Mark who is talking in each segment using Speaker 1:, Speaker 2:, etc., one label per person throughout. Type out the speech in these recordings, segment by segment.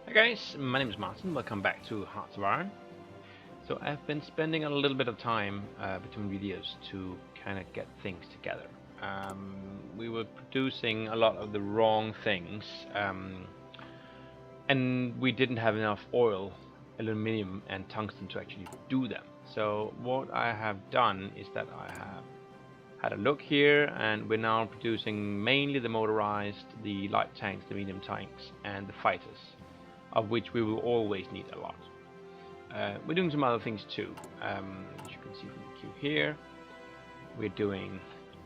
Speaker 1: Hi guys, my name is Martin. Welcome back to Hearts of Iron. So I've been spending a little bit of time between videos to kind of get things together. We were producing a lot of the wrong things, and we didn't have enough oil, aluminium and tungsten to actually do them. So what I have done is that I have had a look here, and we're now producing mainly the motorized, the light tanks, the medium tanks and the fighters, of which we will always need a lot. We're doing some other things too. As you can see from the queue here, we're doing,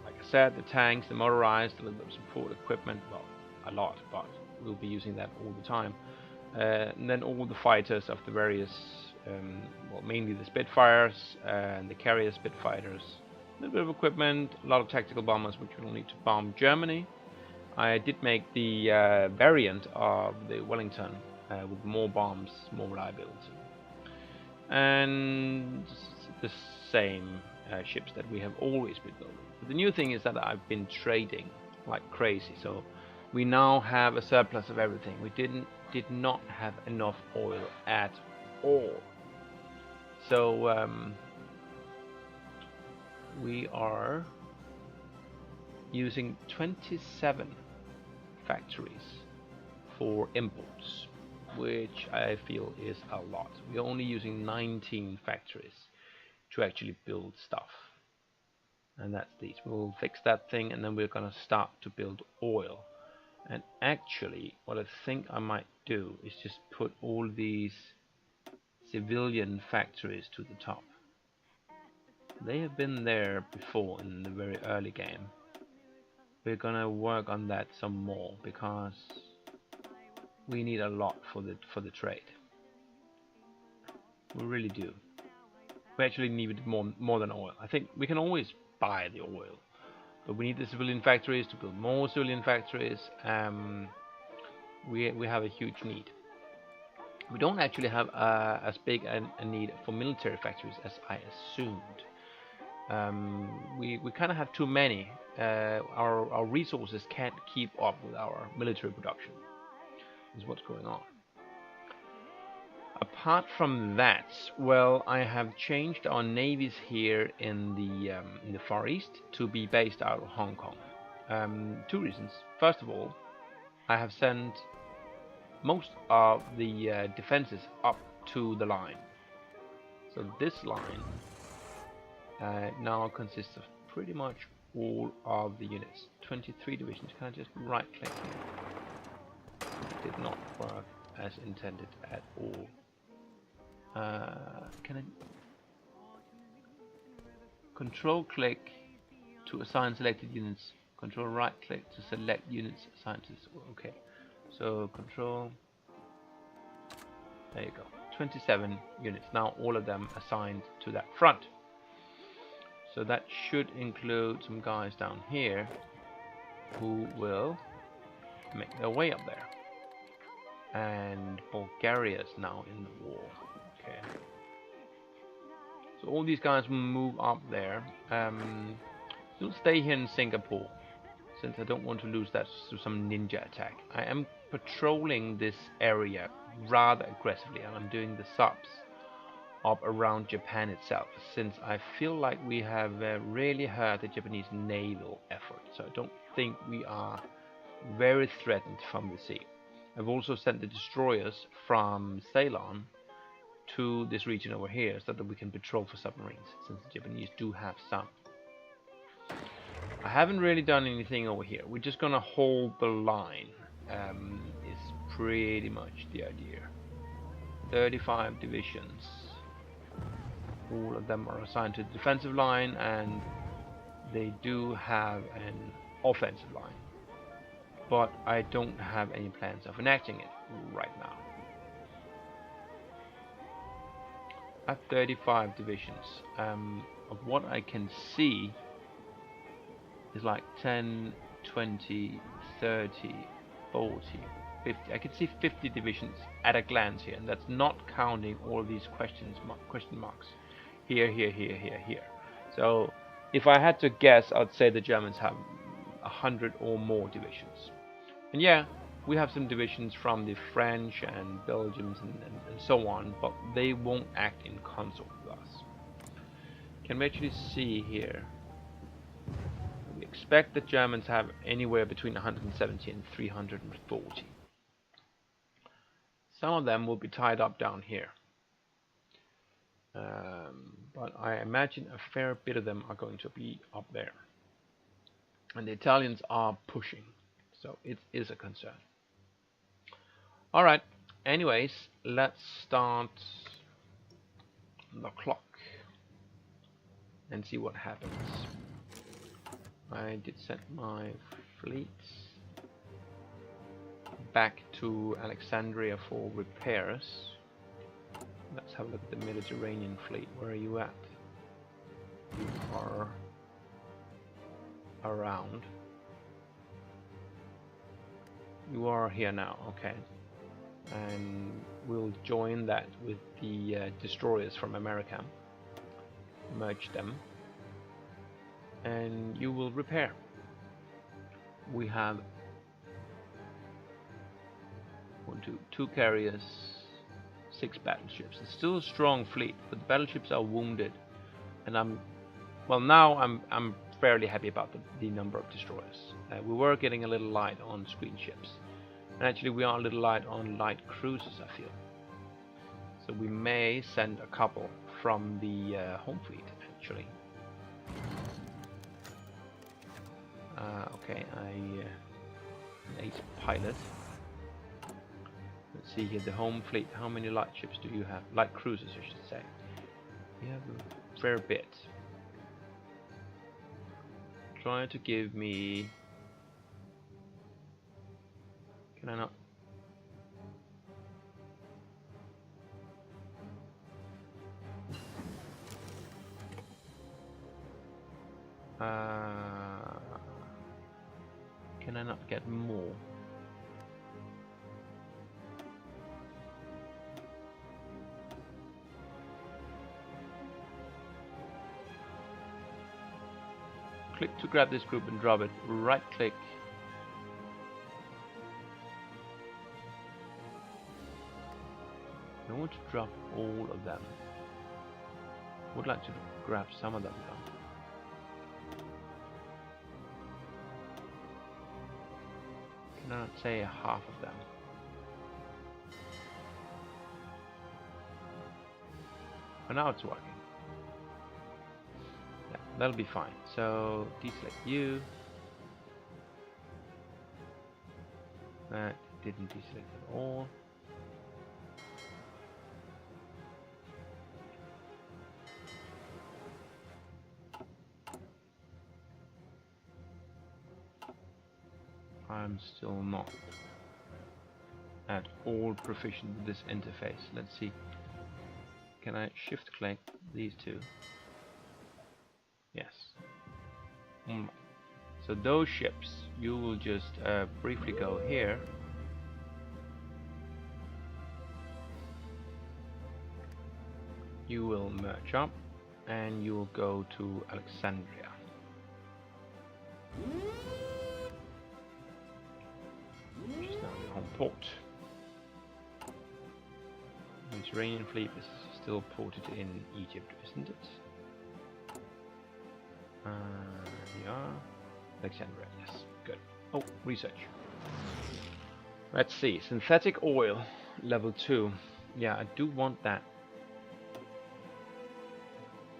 Speaker 1: like I said, the tanks, the motorized, a little bit of support equipment, well, a lot, but we'll be using that all the time. And then all the fighters of the various, well, mainly the Spitfires and the carrier Spitfighters. A little bit of equipment, a lot of tactical bombers, which we'll need to bomb Germany. I did make the variant of the Wellington with more bombs, more reliability, and the same ships that we have always been building. But the new thing is that I've been trading like crazy, so we now have a surplus of everything. We did not have enough oil at all, so we are using 27 factories for imports, which I feel is a lot. We're only using 19 factories to actually build stuff, and that's these. We'll fix that thing, and then we're gonna start to build oil. And actually what I think I might do is just put all these civilian factories to the top. They have been there before in the very early game. We're gonna work on that some more because we need a lot for the trade. We really do. We actually need more than oil. I think we can always buy the oil, but we need the civilian factories to build more civilian factories. We have a huge need. We don't actually have as big a need for military factories as I assumed. We kind of have too many. Our resources can't keep up with our military production. Is what's going on. Apart from that, well, I have changed our navies here in the Far East to be based out of Hong Kong. Two reasons. First of all, I have sent most of the defenses up to the line. So this line now consists of pretty much all of the units. 23 divisions. Can I just right click here? It did not work as intended at all. Can I control click to assign selected units? Control right click to select units assigned to this. Okay, so control. There you go. 27 units. Now all of them assigned to that front. So that should include some guys down here who will make their way up there. And Bulgaria is now in the war. Okay. So all these guys will move up there. You'll stay here in Singapore, since I don't want to lose that to some ninja attack. I am patrolling this area rather aggressively, and I'm doing the subs up around Japan itself, since I feel like we have really hurt the Japanese naval effort. So I don't think we are very threatened from the sea. I've also sent the destroyers from Ceylon to this region over here so that we can patrol for submarines, since the Japanese do have some. I haven't really done anything over here. We're just gonna hold the line. Is pretty much the idea. 35 divisions. All of them are assigned to the defensive line, and they do have an offensive line. But I don't have any plans of enacting it right now. I have 35 divisions. Of what I can see is like 10, 20, 30, 40, 50. I can see 50 divisions at a glance here, and that's not counting all of these question marks. Here. So if I had to guess, I'd say the Germans have 100 or more divisions. And yeah, we have some divisions from the French and Belgians and so on, but they won't act in consort with us. Can we actually see here? We expect the Germans have anywhere between 170 and 340. Some of them will be tied up down here. But I imagine a fair bit of them are going to be up there. And the Italians are pushing, so it is a concern. Alright, anyways, let's start the clock and see what happens. I did send my fleets back to Alexandria for repairs. Let's have a look at the Mediterranean fleet. Where are you at? You are around. You are here now, okay. And we'll join that with the destroyers from America. Merge them. And you will repair. We have two carriers, 6 battleships. It's still a strong fleet, but the battleships are wounded. And now I'm fairly happy about the number of destroyers. We were getting a little light on screen ships, and actually we are a little light on light cruisers, I feel. So we may send a couple from the home fleet actually. Okay, ace pilot. Let's see here, the home fleet. How many light ships do you have? Light cruisers, I should say. You have a fair bit. Try to give me. Can I not? Can I not get more? Click to grab this group and drop it. Right click. I want to drop all of them. Would like to grab some of them though. Can I not say half of them? But now it's working. Yeah, that'll be fine. So deselect you. That didn't deselect at all. I'm still not at all proficient with this interface. Let's see. Can I shift click these two? Yes. So those ships, you will just briefly go here. You will merge up and you will go to Alexandria. Which is now the home port. The Mediterranean fleet is still ported in Egypt, isn't it? Yeah. Alexandria, yes, good. Oh, research. Let's see, synthetic oil, level 2. Yeah, I do want that.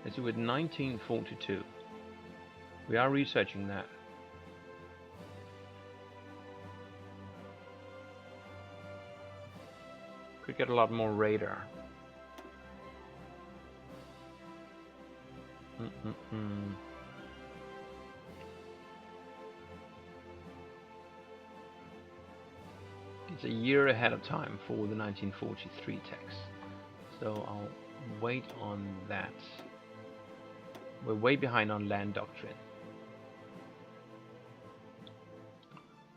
Speaker 1: Let's do it 1942. We are researching that. Could get a lot more radar. It's a year ahead of time for the 1943 text, so I'll wait on that. We're way behind on land doctrine.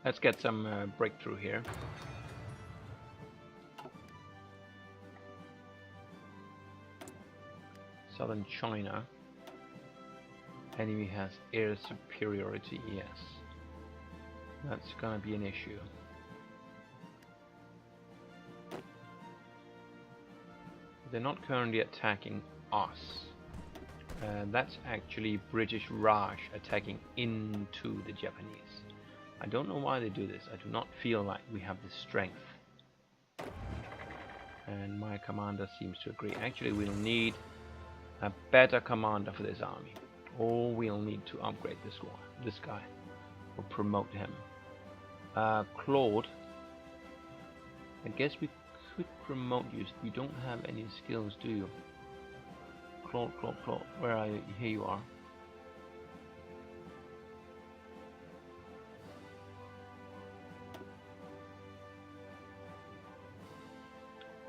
Speaker 1: Let's get some breakthrough here. Southern China. Enemy has air superiority, yes. That's gonna be an issue. they're not currently attacking us. That's actually British Raj attacking into the Japanese. I don't know why they do this. I do not feel like we have the strength. And my commander seems to agree. Actually, we'll need a better commander for this army. Or we'll need to upgrade this guy. Or promote him. Claude. I guess we could promote you. You don't have any skills, do you? Claude. Where are you? Here you are.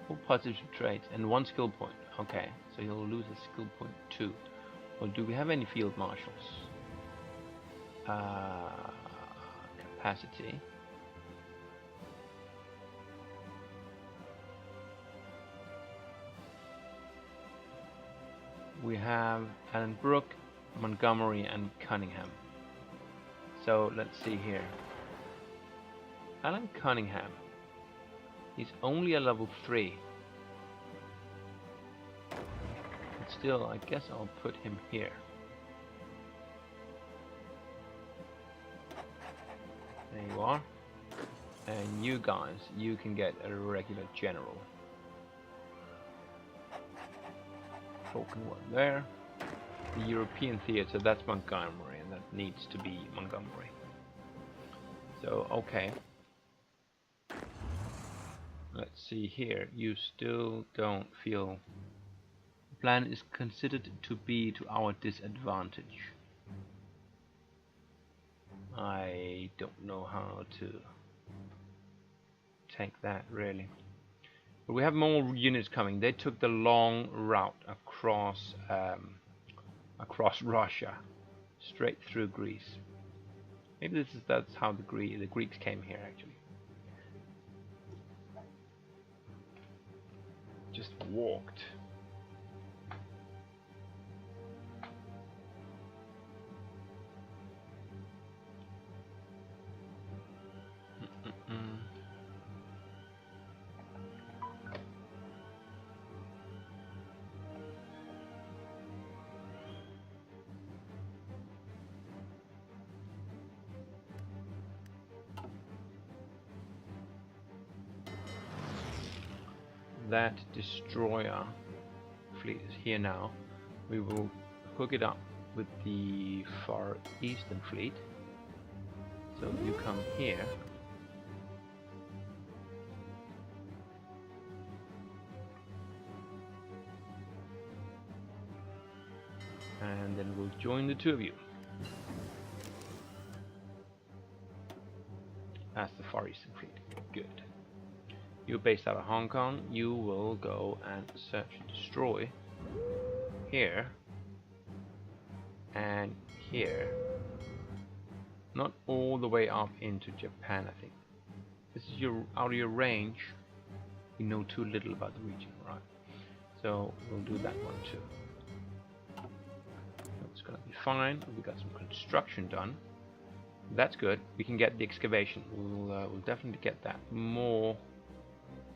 Speaker 1: Four positive traits and 1 skill point. Okay, so he'll lose a skill point too. Well, do we have any field marshals? Capacity. We have Alan Brooke, Montgomery, and Cunningham. So let's see here. Alan Cunningham. He's only a level 3. But still, I guess I'll put him here. There you are. And you guys, you can get a regular general. Token 1 there. The European theater, that's Montgomery, and that needs to be Montgomery. So, okay. Let's see here. You still don't feel... The plan is considered to be to our disadvantage. I don't know how to take that, really. But we have more units coming. They took the long route across Russia, straight through Greece. Maybe that's how the Greeks came here, actually. Just walked. That destroyer fleet is here now. We will hook it up with the Far Eastern fleet. So you come here. And then we'll join the two of you as the Far Eastern fleet. Good. You're based out of Hong Kong. You will go and search and destroy here and here. Not all the way up into Japan, I think. This is out of your range. You know too little about the region, right? So we'll do that one too. That's gonna be fine. We got some construction done. That's good. We can get the excavation. We'll definitely get that. More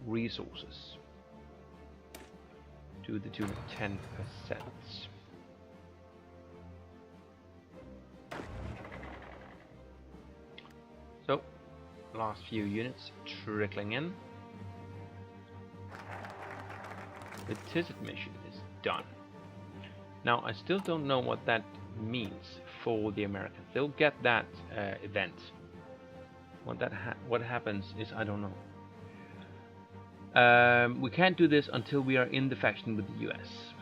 Speaker 1: resources to the tune of 10%. So, last few units trickling in. The Tizzit mission is done. Now, I still don't know what that means for the Americans. They'll get that event. What happens is, I don't know. We can't do this until we are in the faction with the US.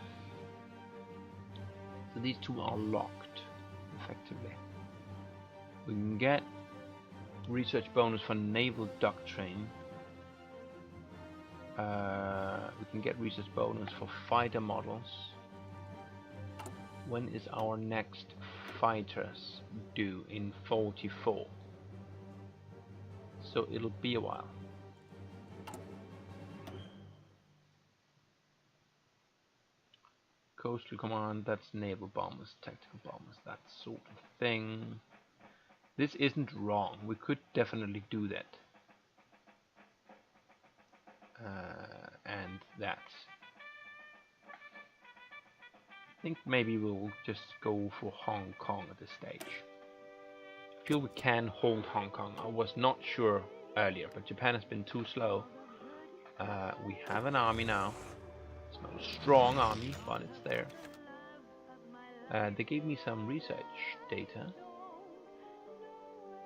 Speaker 1: So these two are locked, effectively. We can get research bonus for naval doctrine. We can get research bonus for fighter models. When is our next fighters due? In 44. So it'll be a while. Coastal Command, that's naval bombers, tactical bombers, that sort of thing. This isn't wrong. We could definitely do that. And that. think maybe we'll just go for Hong Kong at this stage. I feel we can hold Hong Kong. I was not sure earlier, but Japan has been too slow. We have an army now. It's not a strong army, but it's there. They gave me some research data.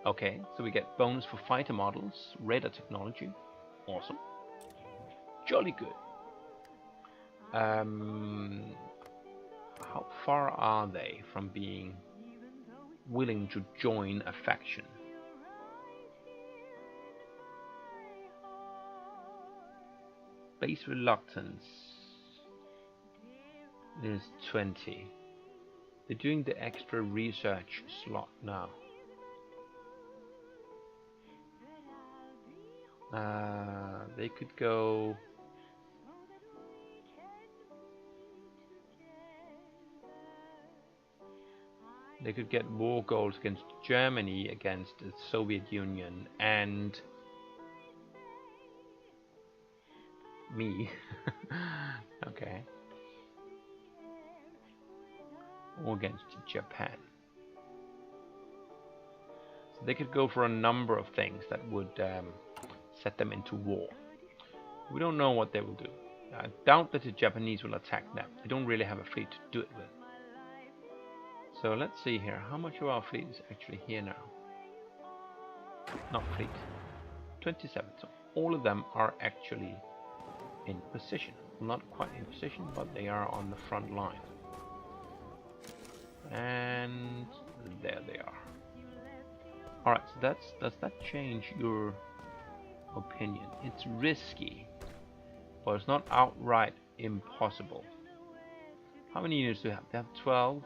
Speaker 1: Okay, so we get bonus for fighter models, radar technology. Awesome. Jolly good. How far are they from being willing to join a faction? Base reluctance is 20. They're doing the extra research slot now. They could go. They could get war goals against Germany, against the Soviet Union, and me. Okay. Or against Japan. So they could go for a number of things that would set them into war. We don't know what they will do. I doubt that the Japanese will attack them. They don't really have a fleet to do it with. So let's see here. How much of our fleet is actually here now? Not fleet. 27. So all of them are actually in position. Not quite in position, but they are on the front line. And there they are. Alright, so does that change your opinion? It's risky, but it's not outright impossible. How many units do they have? They have 12.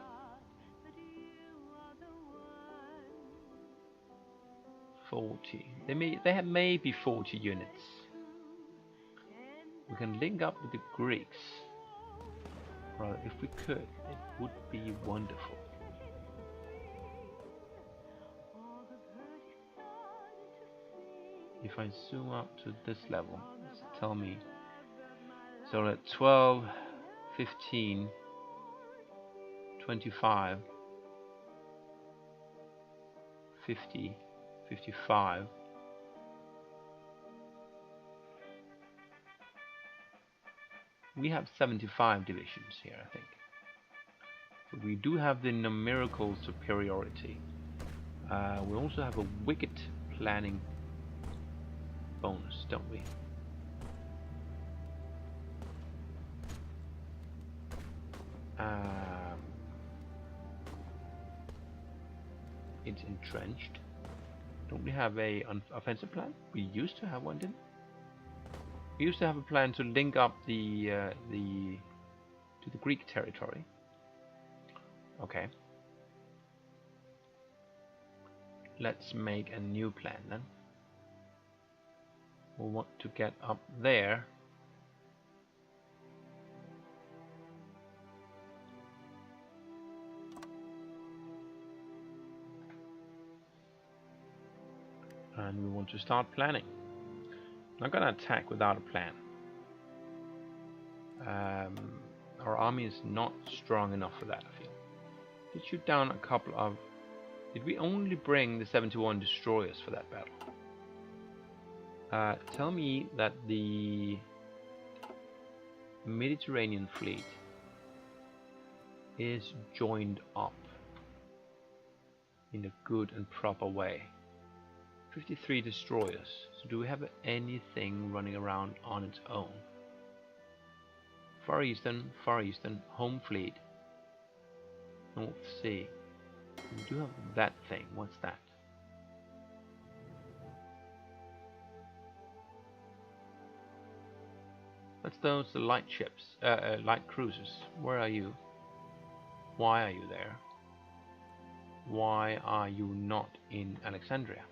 Speaker 1: 40. They have maybe 40 units. We can link up with the Greeks. Well, if we could, it would be wonderful. If I zoom up to this level, tell me. So at 12, 15, 25, 50, 55. We have 75 divisions here, I think. But we do have the numerical superiority. We also have a wicked planning bonus, don't we? It's entrenched. Don't we have a offensive plan? We used to have one, didn't we? We used to have a plan to link up to the Greek territory. Okay. Let's make a new plan then. We want to get up there. And we want to start planning. I'm not gonna attack without a plan. Our army is not strong enough for that, I feel. Did shoot down a couple of... Did we only bring the 71 destroyers for that battle? Tell me that the Mediterranean fleet is joined up in a good and proper way. 53 destroyers. So do we have anything running around on its own? Far Eastern, Home Fleet, North Sea. We do have that thing. What's that? That's those light ships, light cruisers. Where are you? Why are you there? Why are you not in Alexandria?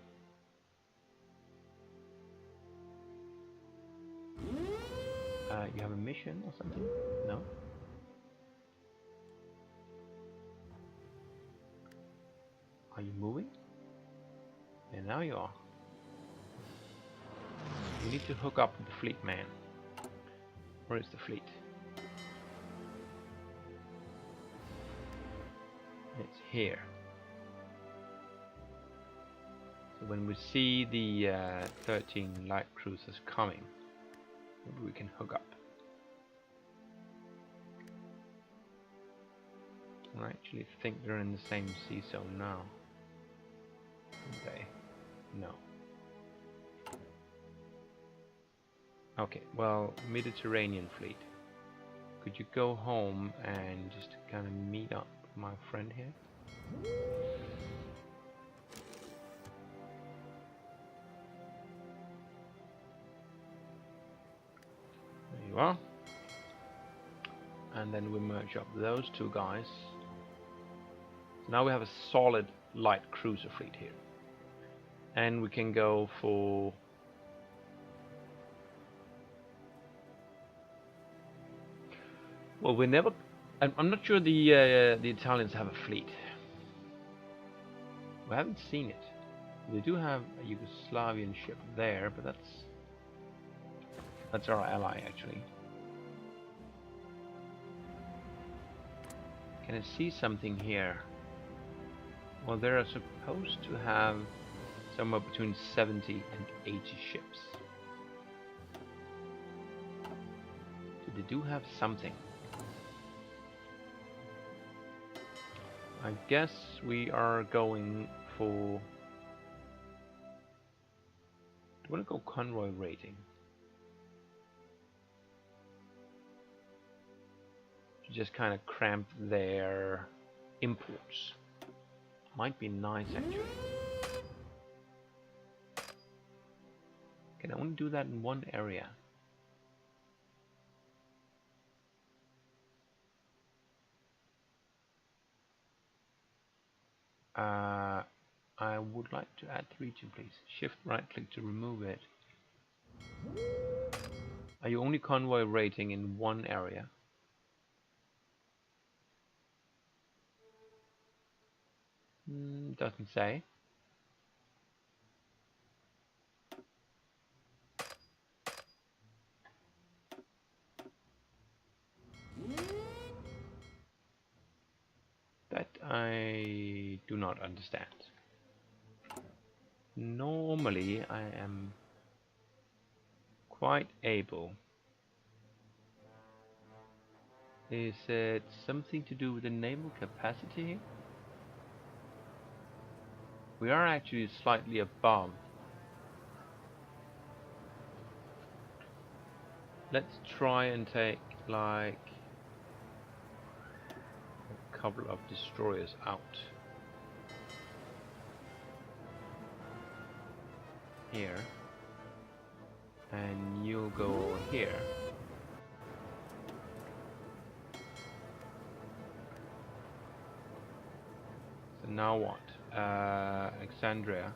Speaker 1: You have a mission or something? No? Are you moving? Yeah, now you are. You need to hook up with the fleet, man. Where is the fleet? here. So when we see the 13 light cruisers coming, maybe we can hook up. I actually think they're in the same sea zone now. Are they? No. Okay, well, Mediterranean fleet. Could you go home and just kind of meet up with my friend here? There you are. And then we merge up those two guys. So now we have a solid light cruiser fleet here. And we can go for... Well, we never... I'm not sure the Italians have a fleet. We haven't seen it. They do have a Yugoslavian ship there, but that's our ally actually. Can I see something here? Well, they're supposed to have somewhere between 70 and 80 ships. So they do have something. I guess we are going for... Do you want to go convoy rating? To just kind of cramp their imports. Might be nice actually. Can I only do that in one area? I would like to add the region, please. Shift right click to remove it. Are you only convoy rating in one area? Doesn't say. That I do not understand. Normally I am quite able. Is it something to do with the naval capacity? We are actually slightly above. Let's try and take like a couple of destroyers out. Here. And you'll go over here. So now what? Alexandria.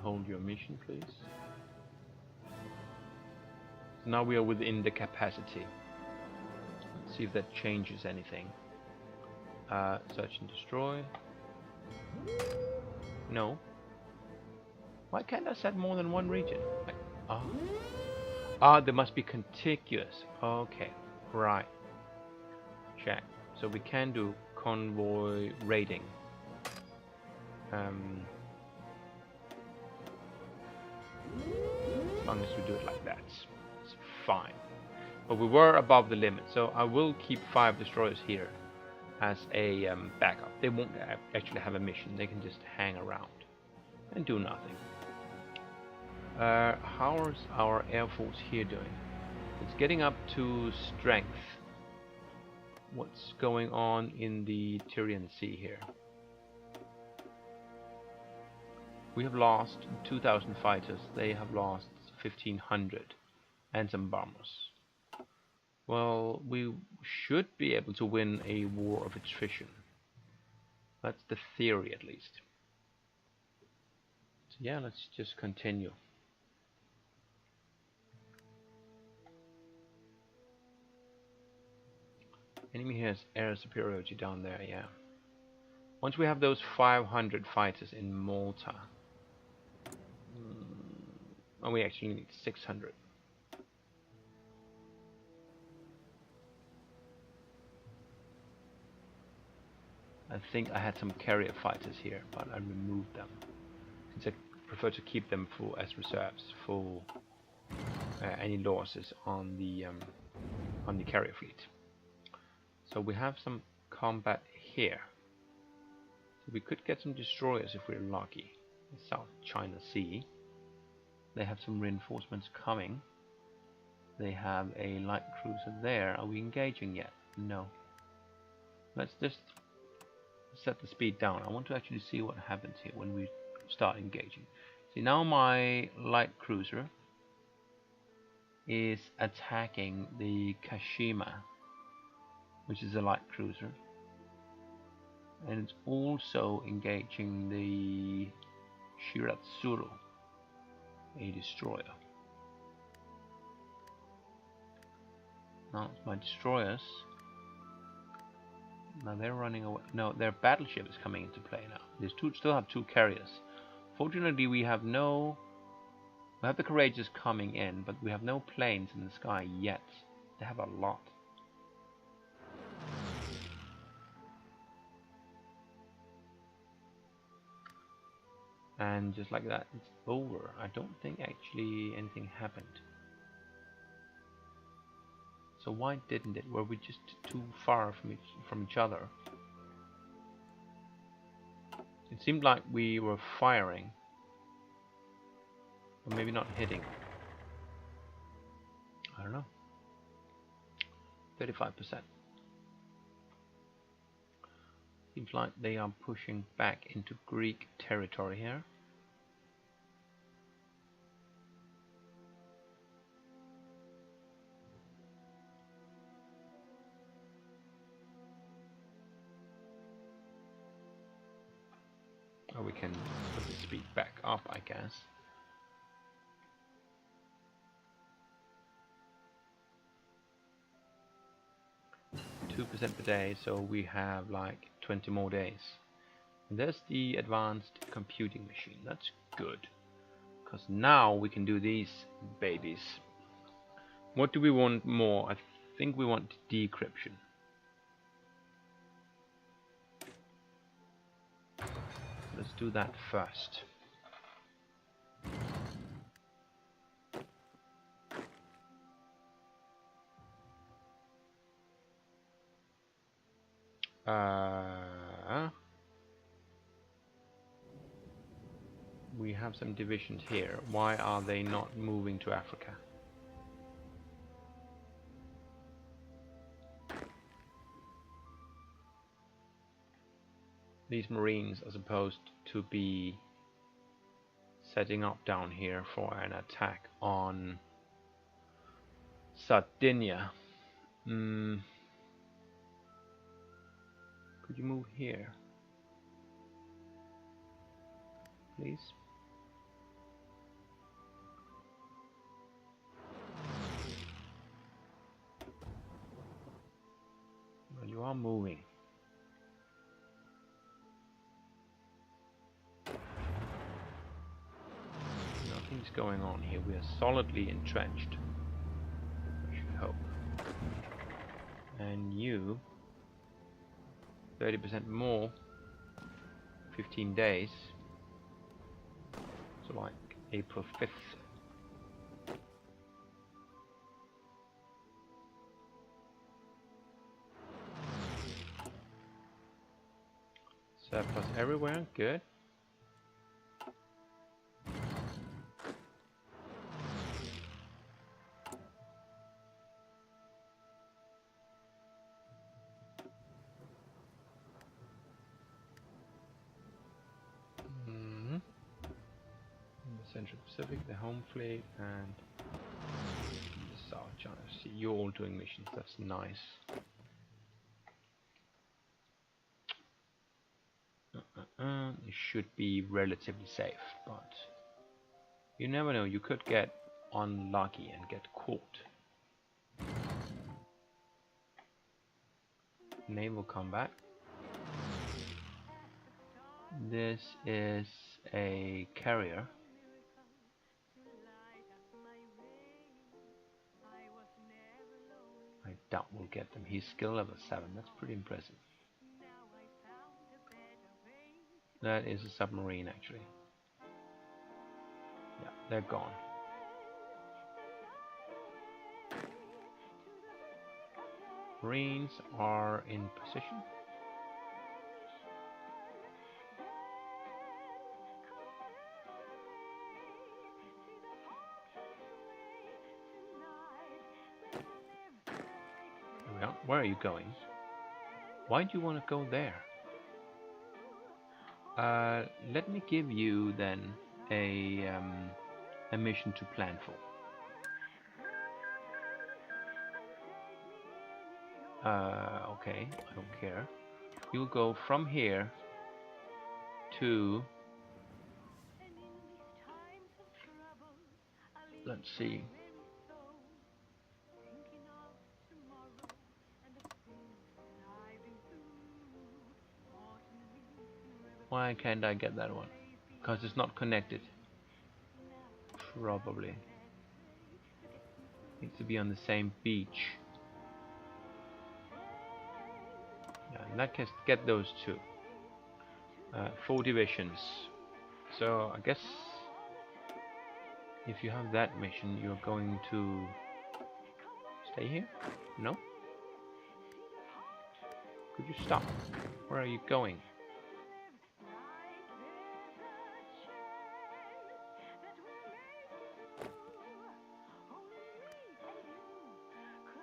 Speaker 1: Hold your mission, please. So now we are within the capacity. Let's see if that changes anything. Search and destroy. No. Why can't I set more than one region? They must be contiguous. Okay, right. Check. So we can do convoy raiding. As long as we do it like that, it's fine. But we were above the limit, so I will keep 5 destroyers here as a backup. They won't actually have a mission. They can just hang around and do nothing. How's our air force here doing? It's getting up to strength. What's going on in the Tyrian Sea here? We have lost 2,000 fighters. They have lost 1,500 and some bombers. Well, we should be able to win a war of attrition. That's the theory, at least. So yeah, let's just continue. Enemy has air superiority down there, yeah. Once we have those 500 fighters in Malta, and we actually need 600. I think I had some carrier fighters here, but I removed them since I prefer to keep them for as reserves for any losses on the carrier fleet. So we have some combat here. So we could get some destroyers if we're lucky. The South China Sea. They have some reinforcements coming. They have a light cruiser there. Are we engaging yet? No. Let's just set the speed down. I want to actually see what happens here when we start engaging. See, now my light cruiser is attacking the Kashima, which is a light cruiser, and it's also engaging the Shiratsuru, a destroyer. Now it's my destroyers. Now they're running away. No, their battleship is coming into play now. There's still have two carriers. Fortunately, we have the Courageous coming in, but we have no planes in the sky yet. They have a lot. And just like that, it's over. I don't think actually anything happened. So why didn't it? Were we just too far from each other? It seemed like we were firing, or maybe not hitting. I don't know. 35%. Seems like they are pushing back into Greek territory here. Or we can put the speed back up, I guess. %2 per day, so we have like 20 more days. And there's the advanced computing machine. That's good, because now we can do these babies. What do we want more? I think we want decryption. Let's do that first. We have some divisions here. Why are they not moving to Africa? These Marines are supposed to be setting up down here for an attack on Sardinia. Could you move here, please? Well, you are moving. Nothing's going on here. We are solidly entrenched, I should hope. And you, 30% more, 15 days, so like April 5th. Surplus everywhere, good. Central Pacific, the home fleet, and the South China Sea. You're all doing missions, that's nice. It should be relatively safe, but you never know, you could get unlucky and get caught. Naval combat. This is a carrier. I doubt we'll get them. He's skill level 7. That's pretty impressive. That is a submarine, actually. Yeah, they're gone. Marines are in position. There we are. Where are you going? Why do you want to go there? Let me give you then a mission to plan for. Okay, I don't care. You'll go from here to, let's see, why can't I get that one? Because it's not connected. Probably needs to be on the same beach. Yeah, in that case, get those two. 4 divisions. So I guess if you have that mission, you're going to stay here? No? Could you stop? Where are you going?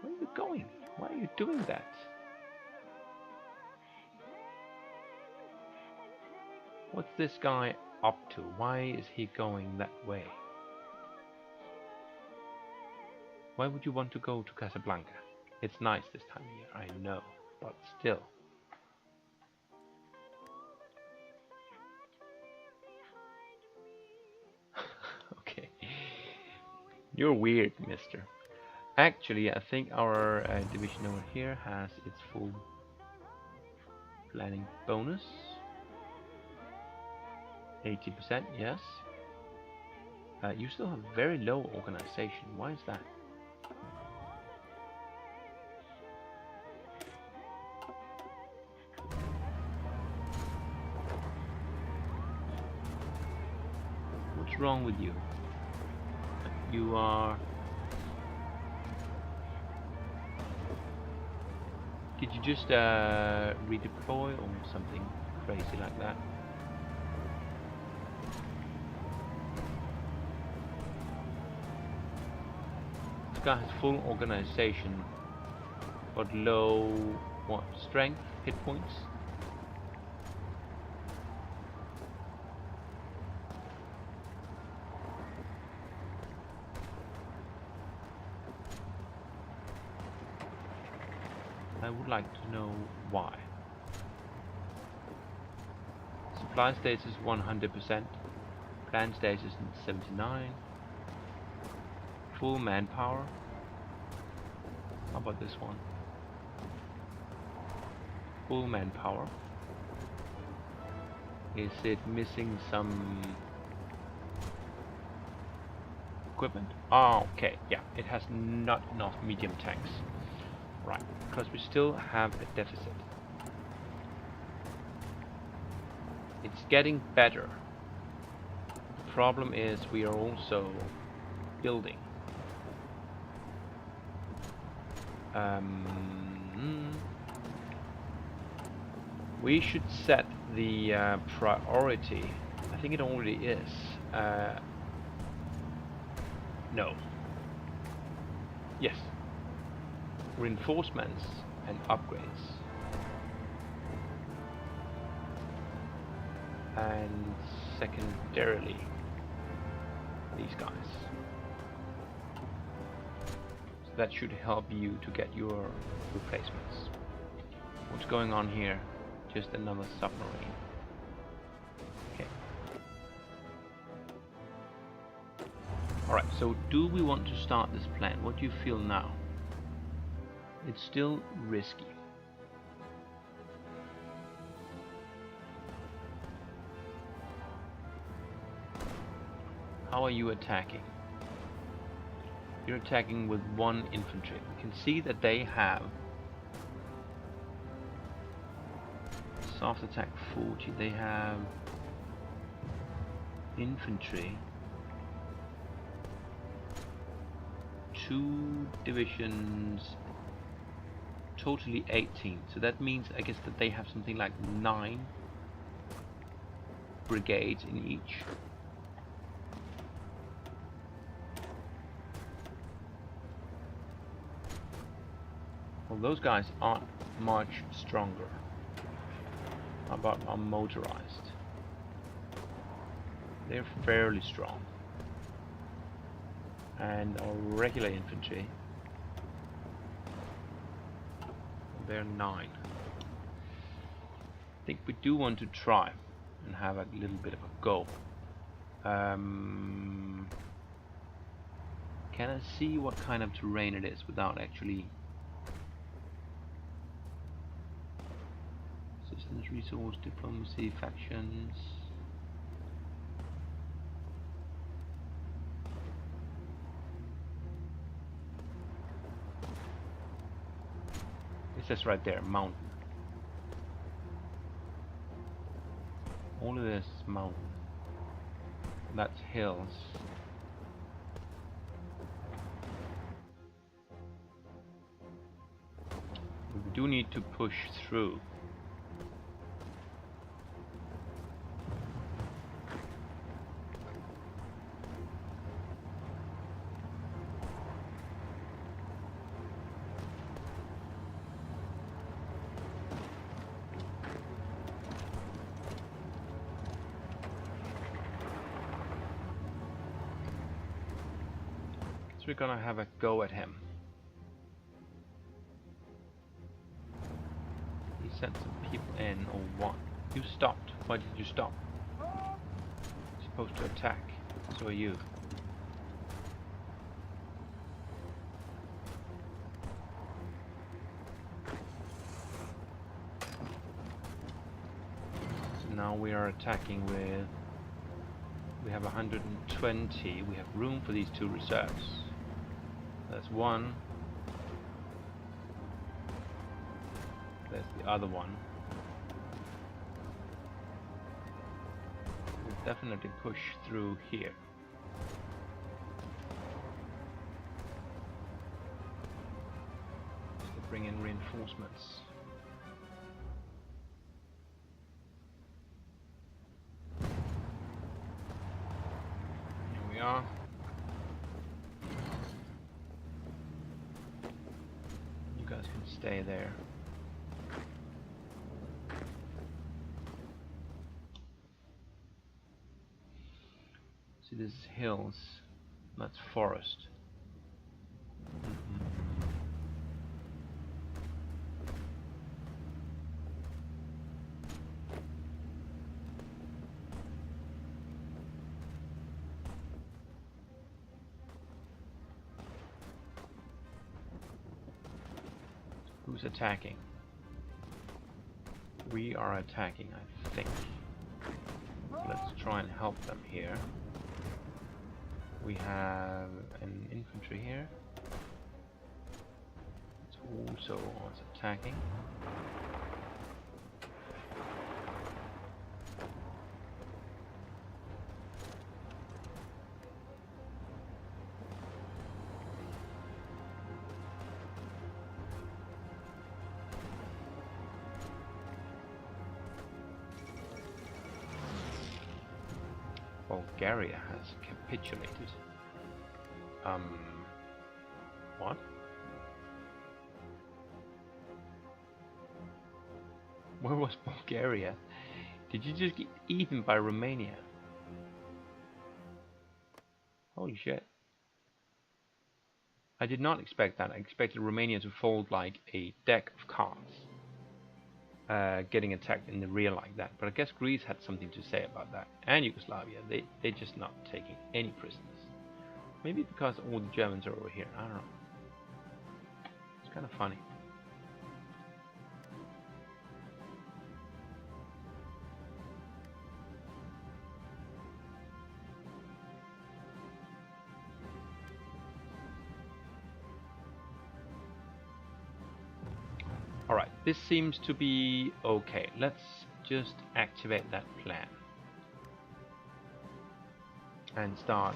Speaker 1: Where are you going? Why are you doing that? What's this guy up to? Why is he going that way? Why would you want to go to Casablanca? It's nice this time of year, I know, but still. Okay. You're weird, mister. Actually, I think our division over here has its full planning bonus. 80%, yes. You still have very low organization. Why is that? What's wrong with you? You are... Did you just redeploy or something crazy like that? This guy has full organization, but low what? Strength, hit points. I would like to know why. Supply status 100%, plan status 79, full manpower. How about this one? Full manpower. Is it missing some equipment? Oh, okay, yeah, it has not enough medium tanks. Right, because we still have a deficit. It's getting better. The problem is we are also building. We should set the priority. I think it already is. No. Yes. Reinforcements and upgrades. And secondarily, these guys. So that should help you to get your replacements. What's going on here? Just another submarine. Okay. Alright, so do we want to start this plan? What do you feel now? It's still risky. How are you attacking? You're attacking with 1 infantry. You can see that they have soft attack 40. They have infantry, 2 divisions, totally 18. So that means, I guess, that they have something like 9 brigades in each. Well, those guys aren't much stronger. How about our motorized? They're fairly strong. And our regular infantry, they're 9. I think we do want to try and have a little bit of a go. Can I see what kind of terrain it is without actually... Assistance, resource, diplomacy, factions... It says right there, mountain. All of this is mountain. That's hills. We do need to push through. We're gonna have a go at him. He sent some people in, or what? You stopped. Why did you stop? You're supposed to attack. So are you. So now we are attacking with... We have 120. We have room for these 2 reserves. That's 1. There's the other one. We'll definitely push through here. Just to bring in reinforcements. Here we are. Stay there. See, this is hills. That's forest. Who's attacking? We are attacking, I think. Let's try and help them here. We have an infantry here. It's also attacking. Bulgaria has capitulated. What? Where was Bulgaria? Did you just get eaten by Romania? Holy shit. I did not expect that. I expected Romania to fold like a deck of cards. Getting attacked in the rear like that. But I guess Greece had something to say about that. And Yugoslavia. They're just not taking any prisoners. Maybe because all the Germans are over here. I don't know. It's kind of funny. Alright, this seems to be okay. Let's just activate that plan. and start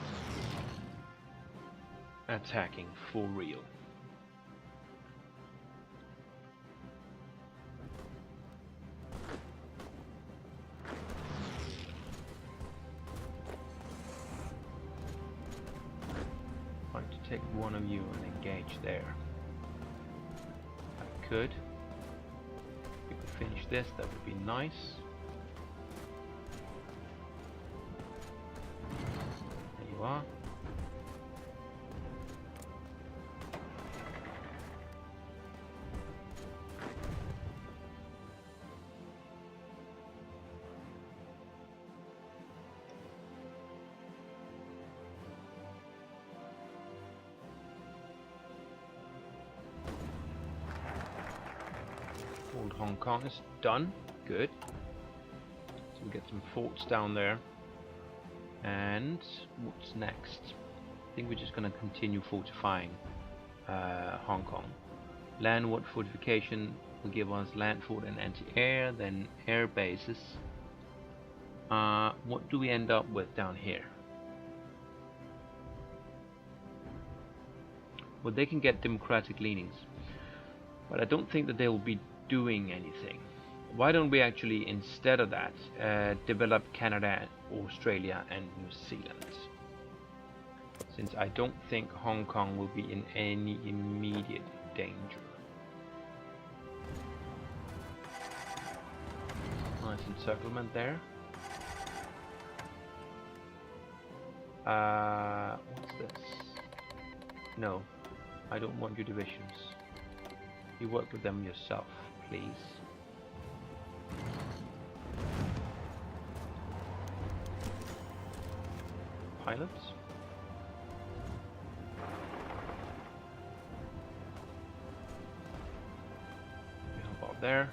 Speaker 1: attacking for real. I'd like to take one of you and engage there. I could. If we could finish this, that would be nice. There you are. Old Hong Kong is done. Good. So we get some forts down there. And what's next? I think we're just going to continue fortifying Hong Kong. Landward fortification will give us land fort and anti-air, then air bases. What do we end up with down here? Well, they can get democratic leanings, but I don't think that they will be doing anything. Why don't we actually, instead of that, develop Canada, Australia and New Zealand? Since I don't think Hong Kong will be in any immediate danger. Nice encirclement there. What's this? No, I don't want your divisions. You work with them yourself, please. Pilots. How about there?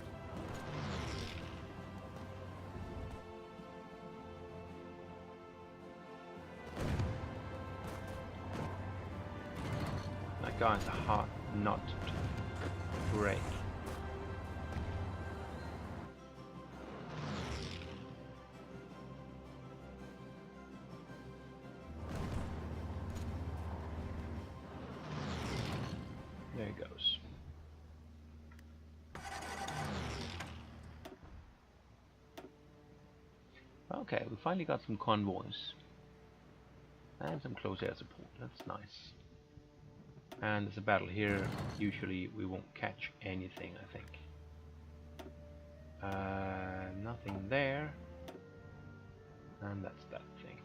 Speaker 1: That guy's a hard nut to break. There it goes. Okay, we finally got some convoys and some close air support. That's nice. And there's a battle here. Usually we won't catch anything, I think. Nothing there. And that's that thing.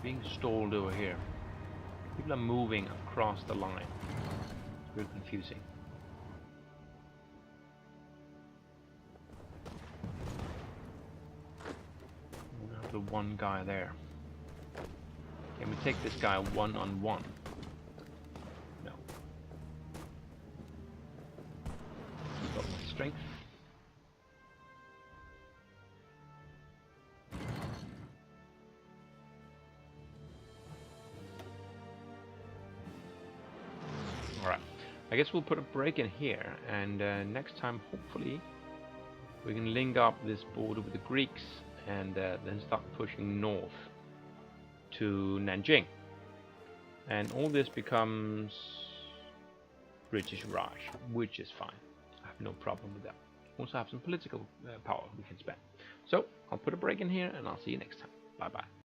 Speaker 1: Being stalled over here. People are moving across the line. It's very confusing. We have the one guy there. Can we take this guy one-on-one? No. Keep up my strength. Alright, I guess we'll put a break in here, and next time hopefully we can link up this border with the Greeks and then start pushing north to Nanjing. And all this becomes British Raj, which is fine. I have no problem with that. Also have some political power we can spend. So I'll put a break in here and I'll see you next time. Bye bye.